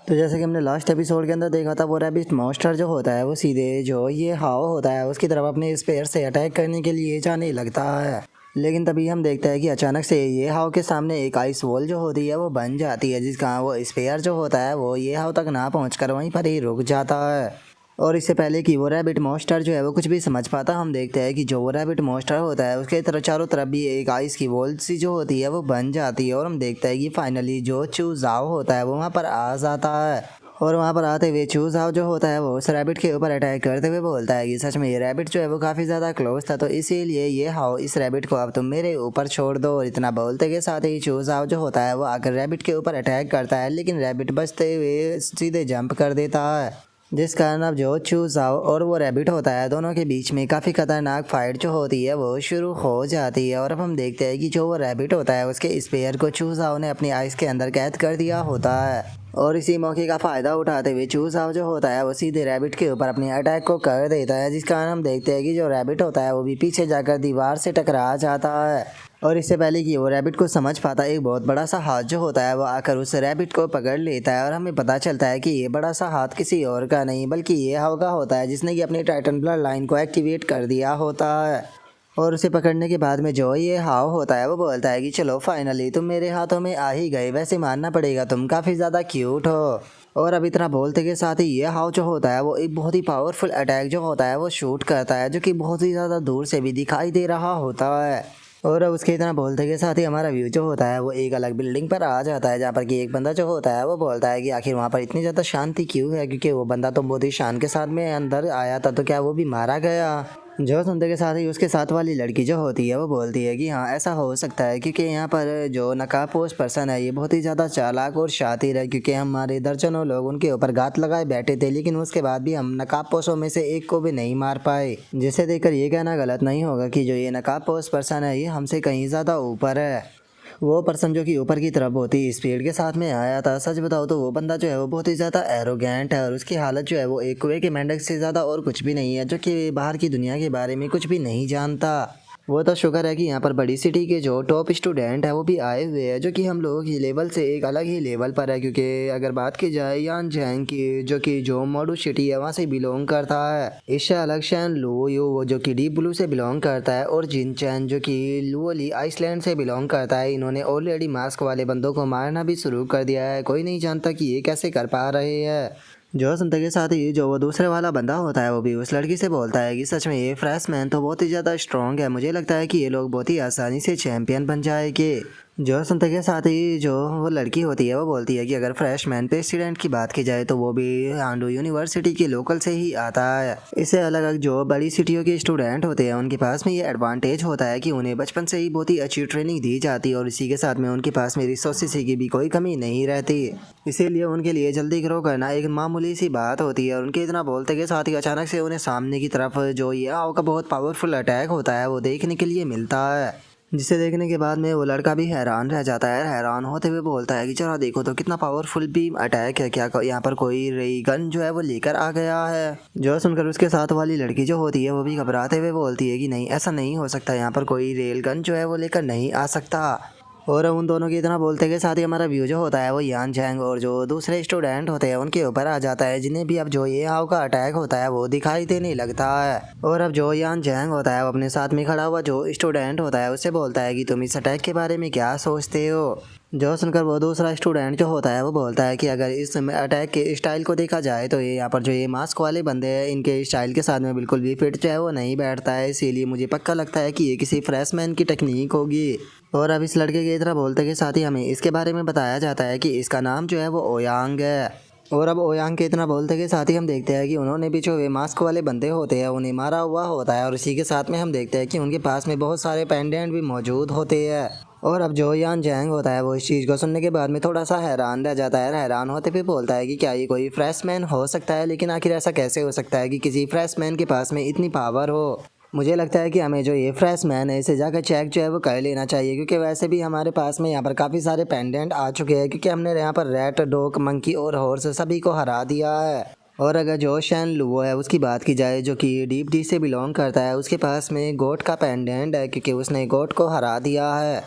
तो जैसे कि हमने लास्ट एपिसोड के अंदर देखा था, वो रैबिट मॉन्स्टर जो होता है वो सीधे जो ये हाव होता है उसकी तरफ अपने स्पेयर से अटैक करने के लिए जाने लगता है। लेकिन तभी हम देखते हैं कि अचानक से ये हाव के सामने एक आइस वॉल जो होती है वो बन जाती है, जिसका वो स्पेयर जो होता है वो ये हाव तक ना पहुंचकर वहीं पर ही रुक जाता है। और इससे पहले कि वो रैबिट मॉन्स्टर जो है वो कुछ भी समझ पाता, हम देखते हैं कि जो वो रैबिट मॉन्स्टर होता है उसके चारों तरफ भी एक आइस की वॉल सी जो होती है वो बन जाती है। और हम देखते हैं कि फाइनली जो चूजाओ होता है वो वहाँ पर आ जाता है। और वहाँ पर आते हुए चूजाओ जो होता है वो उस रैबिट के ऊपर अटैक करते हुए बोलता है कि सच में ये रैबिट जो है वो काफ़ी ज़्यादा क्लोज था, तो इसीलिए ये हाओ इस रैबिट को अब तुम मेरे ऊपर छोड़ दो। और इतना बोलते के साथ ही चूजाओ जो होता है वो आकर रैबिट के ऊपर अटैक करता है, लेकिन रैबिट बचते हुए सीधे जंप कर देता है, जिस कारण अब जो चूजाओ और वो रैबिट होता है दोनों के बीच में काफ़ी खतरनाक फाइट जो होती है वो शुरू हो जाती है। और अब हम देखते हैं कि जो वो रैबिट होता है उसके स्पेयर को चूजाओ ने अपनी आइस के अंदर कैद कर दिया होता है। और इसी मौके का फ़ायदा उठाते हुए चूजाओ जो होता है वो सीधे रैबिट के ऊपर अपने अटैक को कर देता है, जिस कारण हम देखते हैं कि जो रैबिट होता है वो भी पीछे जाकर दीवार से टकरा जाता है। और इससे पहले कि वो रैबिट को समझ पाता, एक बहुत बड़ा सा हाथ जो होता है वो आकर उस रैबिट को पकड़ लेता है। और हमें पता चलता है कि ये बड़ा सा हाथ किसी और का नहीं बल्कि ये हाव का होता है, जिसने कि अपनी टाइटन ब्लड लाइन को एक्टिवेट कर दिया होता है। और उसे पकड़ने के बाद में जो ये हाव होता है वो बोलता है कि चलो फाइनली तुम मेरे हाथों में आ ही गए, वैसे मानना पड़ेगा तुम काफ़ी ज़्यादा क्यूट हो। और अब इतना बोलते के साथ ही ये हाव जो होता है वो एक बहुत ही पावरफुल अटैक जो होता है वो शूट करता है, जो कि बहुत ही ज़्यादा दूर से भी दिखाई दे रहा होता है। और अब उसके इतना बोलते के साथ ही हमारा व्यू जो होता है वो एक अलग बिल्डिंग पर आ जाता है, जहाँ पर कि एक बंदा जो होता है वो बोलता है कि आखिर वहाँ पर इतनी ज़्यादा शांति क्यों है, क्योंकि वो बंदा तो बहुत ही शान के साथ में अंदर आया था, तो क्या वो भी मारा गया। जो सुनते के साथ ही उसके साथ वाली लड़की जो होती है वो बोलती है कि हाँ ऐसा हो सकता है, क्योंकि यहाँ पर जो नकाबपोश पर्सन है ये बहुत ही ज़्यादा चालाक और शातिर है, क्योंकि हमारे दर्जनों लोग उनके ऊपर घात लगाए बैठे थे, लेकिन उसके बाद भी हम नकाबपोशों में से एक को भी नहीं मार पाए। जिसे देखकर ये कहना गलत नहीं होगा कि जो ये नकाबपोश पर्सन है ये हमसे कहीं ज़्यादा ऊपर है। वो पर्सन जो कि ऊपर की तरफ बहुत ही स्पीड के साथ में आया था, सच बताओ तो वो बंदा जो है वो बहुत ही ज़्यादा एरोगेंट है, और उसकी हालत जो है वो एक कुएं के मेंढक से ज़्यादा और कुछ भी नहीं है, जो कि बाहर की दुनिया के बारे में कुछ भी नहीं जानता। वो तो शुक्र है कि यहाँ पर बड़ी सिटी के जो टॉप स्टूडेंट है वो भी आए हुए हैं, जो कि हम लोगों की लेवल से एक अलग ही लेवल पर है। क्योंकि अगर बात की जाए यान जैंग की, जो कि जो मॉडू सिटी है वहाँ से बिलोंग करता है, इससे अलग शैन लू यू वो जो कि डीप ब्लू से बिलोंग करता है, और जिन चैन जो कि लुओली आइसलैंड से बिलोंग करता है। इन्होंने ऑलरेडी मास्क वाले बंदों को मारना भी शुरू कर दिया है, कोई नहीं जानता कि ये कैसे कर पा रहे हैं। जो सुनते के साथ ही जो वो दूसरे वाला बंदा होता है वो भी उस लड़की से बोलता है कि सच में ये फ्रेशमैन तो बहुत ही ज़्यादा स्ट्रॉन्ग है, मुझे लगता है कि ये लोग बहुत ही आसानी से चैंपियन बन जाएंगे। जो सुनते के साथ ही जो वो लड़की होती है वो बोलती है कि अगर फ्रेशमैन प्रेसिडेंट की बात की जाए तो वो भी आंडू यूनिवर्सिटी के लोकल से ही आता है। इससे अलग अलग जो बड़ी सिटियों के स्टूडेंट होते हैं उनके पास में ये एडवांटेज होता है कि उन्हें बचपन से ही बहुत ही अच्छी ट्रेनिंग दी जाती है, और इसी के साथ में उनके पास में रिसोर्सेस की भी कोई कमी नहीं रहती। इसीलिए उनके लिए जल्दी ग्रो करना एक मामूली सी बात होती है। उनके इतना बोलते के साथ ही अचानक से उन्हें सामने की तरफ जो ये आओ का बहुत पावरफुल अटैक होता है वो देखने के लिए मिलता है, जिसे देखने के बाद में वो लड़का भी हैरान रह जाता है। हैरान होते हुए बोलता है कि जरा देखो तो कितना पावरफुल बीम अटैक है, क्या यहाँ पर कोई रे गन जो है वो लेकर आ गया है। जो सुनकर उसके साथ वाली लड़की जो होती है वो भी घबराते हुए बोलती है कि नहीं ऐसा नहीं हो सकता, यहाँ पर कोई रेल गन जो है वो लेकर नहीं आ सकता। और उन दोनों की इतना बोलते के साथ ही हमारा व्यू जो होता है वो यान जैंग और जो दूसरे स्टूडेंट होते हैं उनके ऊपर आ जाता है, जिन्हें भी अब जो ये हाव का अटैक होता है वो दिखाई देने लगता है। और अब जो यान जैंग होता है वो अपने साथ में खड़ा हुआ जो स्टूडेंट होता है उससे बोलता है कि तुम इस अटैक के बारे में क्या सोचते हो। जो सुनकर वो दूसरा स्टूडेंट जो होता है वो बोलता है कि अगर इस अटैक के स्टाइल को देखा जाए तो ये यहाँ पर जो ये मास्क वाले बंदे हैं इनके स्टाइल के साथ में बिल्कुल भी फिट जो है वो नहीं बैठता है, इसीलिए मुझे पक्का लगता है कि ये किसी फ्रेशमैन की टेक्निक होगी। और अब इस लड़के की तरह बोलते के साथ ही हमें इसके बारे में बताया जाता है कि इसका नाम जो है वो ओयांग है। और अब ओयांग के इतना बोलते के साथ ही हम देखते हैं कि उन्होंने भी जो वे मास्क वाले बंदे होते हैं उन्हें मारा हुआ होता है, और इसी के साथ में हम देखते हैं कि उनके पास में बहुत सारे पेंडेंट भी मौजूद होते हैं। और अब जो यान जैंग होता है वो इस चीज़ को सुनने के बाद में थोड़ा सा हैरान रह जाता है। हैरान होते हुए बोलता है कि क्या ये कोई फ्रेशमैन हो सकता है, लेकिन आखिर ऐसा कैसे हो सकता है कि किसी फ्रेशमैन के पास में इतनी पावर हो। मुझे लगता है कि हमें जो ये फ्रेशमैन है इसे जाकर चेक जो है वो कर लेना चाहिए, क्योंकि वैसे भी हमारे पास में यहाँ पर काफ़ी सारे पेंडेंट आ चुके हैं, क्योंकि हमने यहाँ पर रैट डॉग मंकी और हॉर्स सभी को हरा दिया है। और अगर जो शैन लुओ है उसकी बात की जाए जो कि डीप डी से बिलोंग करता है, उसके पास में गोट का पेंडेंट है, क्योंकि उसने गोट को हरा दिया है।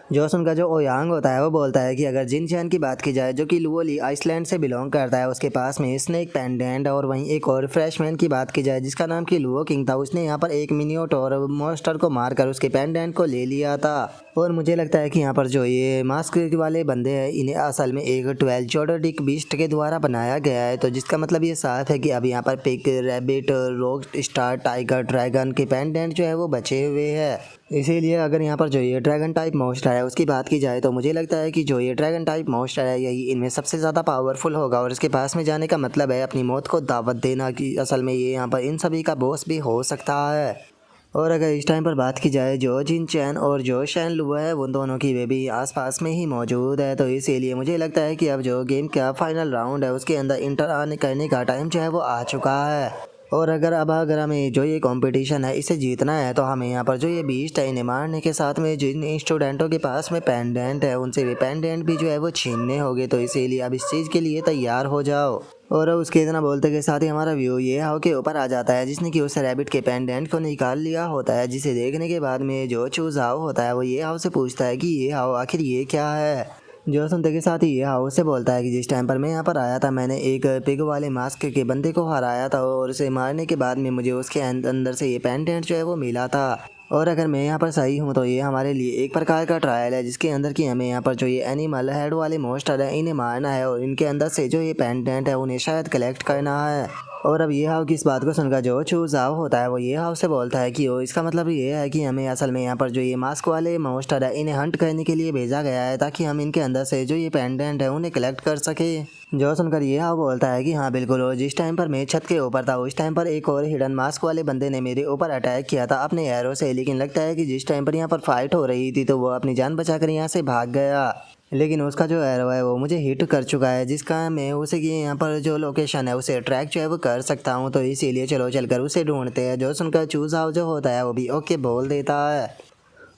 जो सुनकर जो ओयांग होता है वो बोलता है कि अगर जिन चैन की बात की जाए जो कि लुओली आइसलैंड से बिलोंग करता है, उसके पास में स्नेक पेंडेंट, और वहीं एक और फ्रेशमैन की बात की जाए जिसका नाम कि लुओ किंग था, उसने यहाँ पर एक मिनियोटोर मॉन्स्टर को मारकर उसके पेंडेंट को ले लिया था। और मुझे लगता है कि यहाँ पर जो ये मास्क वाले बंदे हैं इन्हें असल में एक 12 जोडिक बीस्ट के द्वारा बनाया गया है, तो जिसका मतलब ये साफ है कि अब यहाँ पर pig, rabbit, rock star, tiger, dragon के पेंडेंट जो है वो बचे हुए हैं। इसीलिए अगर यहाँ पर जो ये ड्रैगन टाइप मॉन्स्टर है उसकी बात की जाए तो मुझे लगता है कि जो ये ड्रैगन टाइप मॉन्स्टर है यही इनमें सबसे ज़्यादा पावरफुल होगा, और इसके पास में जाने का मतलब है अपनी मौत को दावत देना, कि असल में ये यहाँ पर इन सभी का बॉस भी हो सकता है। और अगर इस टाइम पर बात की जाए जो जिन चैन और जो शैन लुओ है उन दोनों की वे भी आसपास में ही मौजूद है, तो इसीलिए मुझे लगता है कि अब जो गेम का फाइनल राउंड है उसके अंदर इंटर आने करने का टाइम जो है वो आ चुका है। और अगर हमें जो ये कंपटीशन है इसे जीतना है तो हमें यहाँ पर जो ये बीस्ट है इन्हें मारने के साथ में जिन स्टूडेंटों के पास में पेंडेंट है उनसे भी पेंडेंट भी जो है वो छीनने होंगे, तो इसीलिए अब इस चीज़ के लिए तैयार हो जाओ। और उसके इतना बोलते के साथ ही हमारा व्यू ये हाउ के ऊपर आ जाता है जिसने कि उस रैबिट के पेंडेंट को निकाल लिया होता है, जिसे देखने के बाद में जो चूज हाउ होता है वो ये हाउ से पूछता है कि ये हाउ आखिर ये क्या है। जो सुनते के साथ ही ये हाउ से बोलता है कि जिस टाइम पर मैं यहाँ पर आया था मैंने एक पिग वाले मास्क के बंदे को हराया था, और उसे मारने के बाद में मुझे उसके अंदर से ये पेंडेंट जो है वो मिला था। और अगर मैं यहाँ पर सही हूँ तो ये हमारे लिए एक प्रकार का ट्रायल है जिसके अंदर कि हमें यहाँ पर जो ये एनिमल हेड वाले मॉन्स्टर है इन्हें मारना है, और इनके अंदर से जो ये पेंडेंट है उन्हें शायद कलेक्ट करना है। और अब ये हाउ की इस बात को सुनकर जो चूज हाउ होता है वो ये हाउ से बोलता है कि ओ इसका मतलब ये है कि हमें असल में यहाँ पर जो ये मास्क वाले मॉन्स्टर है इन्हें हंट करने के लिए भेजा गया है ताकि हम इनके अंदर से जो ये पेंडेंट है उन्हें कलेक्ट कर सके। जो सुनकर ये हाउ बोलता है कि हाँ बिल्कुल, और जिस टाइम पर मैं छत के ऊपर था उस टाइम पर एक और हिडन मास्क वाले बंदे ने मेरे ऊपर अटैक किया था अपने एरो से, लेकिन लगता है कि जिस टाइम पर यहाँ पर फाइट हो रही थी तो वो अपनी जान बचाकर यहाँ से भाग गया, लेकिन उसका जो एरो है वो मुझे हिट कर चुका है जिसका मैं उसे कि यहाँ पर जो लोकेशन है उसे ट्रैक जो है वो कर सकता हूँ, तो इसीलिए चलो चलकर उसे ढूंढते हैं। जो सुनकर चूज हाउ जो होता है वो भी ओके बोल देता है।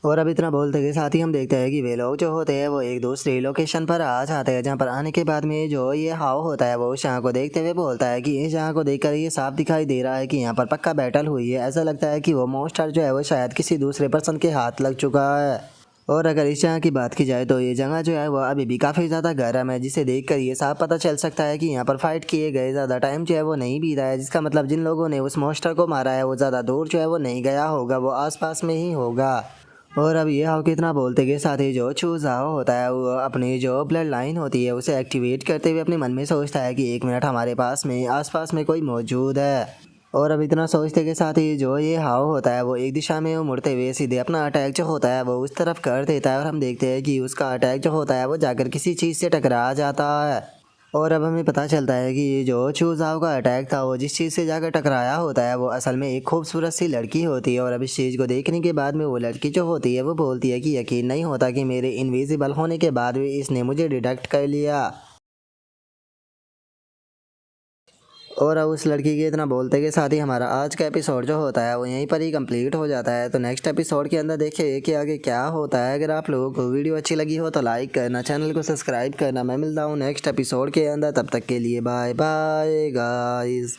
और अब इतना बोलते के साथ ही हम देखते हैं कि वे लोग जो होते हैं वो एक दूसरे लोकेशन पर आ जाते हैं, जहाँ पर आने के बाद में जो ये हाउ होता है वो उस जहाँ को देखते हुए बोलता है कि इस जहाँ को देखकर ये साफ दिखाई दे रहा है कि यहाँ पर पक्का बैटल हुई है। ऐसा लगता है कि वो मॉन्स्टर जो है वो शायद किसी दूसरे पर्सन के हाथ लग चुका है। और अगर इस जगह की बात की जाए तो ये जगह जो है वो अभी भी काफ़ी ज़्यादा गर्म है, जिसे देखकर ये साफ पता चल सकता है कि यहाँ पर फाइट किए गए ज़्यादा टाइम जो है वो नहीं बीता है, जिसका मतलब जिन लोगों ने उस मॉन्स्टर को मारा है वो ज़्यादा दूर जो है वो नहीं गया होगा, वो आसपास में ही होगा। और अब ये हाउ कितना बोलते के साथ ही जो चूज हाउ होता है वो अपनी जो ब्लड लाइन होती है उसे एक्टिवेट करते हुए अपने मन में सोचता है कि एक मिनट हमारे पास में आसपास में कोई मौजूद है। और अब इतना सोचते के साथ ही जो ये हाउ होता है वो एक दिशा में वो मुड़ते हुए सीधे अपना अटैक जो होता है वो उस तरफ कर देता है, और हम देखते हैं कि उसका अटैक जो होता है वो जाकर किसी चीज़ से टकरा जाता है। और अब हमें पता चलता है कि ये जो चूज़ाव का अटैक था वो जिस चीज़ से जाकर टकराया होता है वो असल में एक खूबसूरत सी लड़की होती है, और अब इस चीज़ को देखने के बाद में वो लड़की जो होती है वो बोलती है कि यकीन नहीं होता कि मेरे इनविजिबल होने के बाद भी इसने मुझे डिटेक्ट कर लिया। और अब उस लड़की के इतना बोलते के साथ ही हमारा आज का एपिसोड जो होता है वो यहीं पर ही कंप्लीट हो जाता है। तो नेक्स्ट एपिसोड के अंदर देखिए कि आगे क्या होता है। अगर आप लोगों को वीडियो अच्छी लगी हो तो लाइक करना, चैनल को सब्सक्राइब करना। मैं मिलता हूँ नेक्स्ट एपिसोड के अंदर, तब तक के लिए बाय बाय गाइस।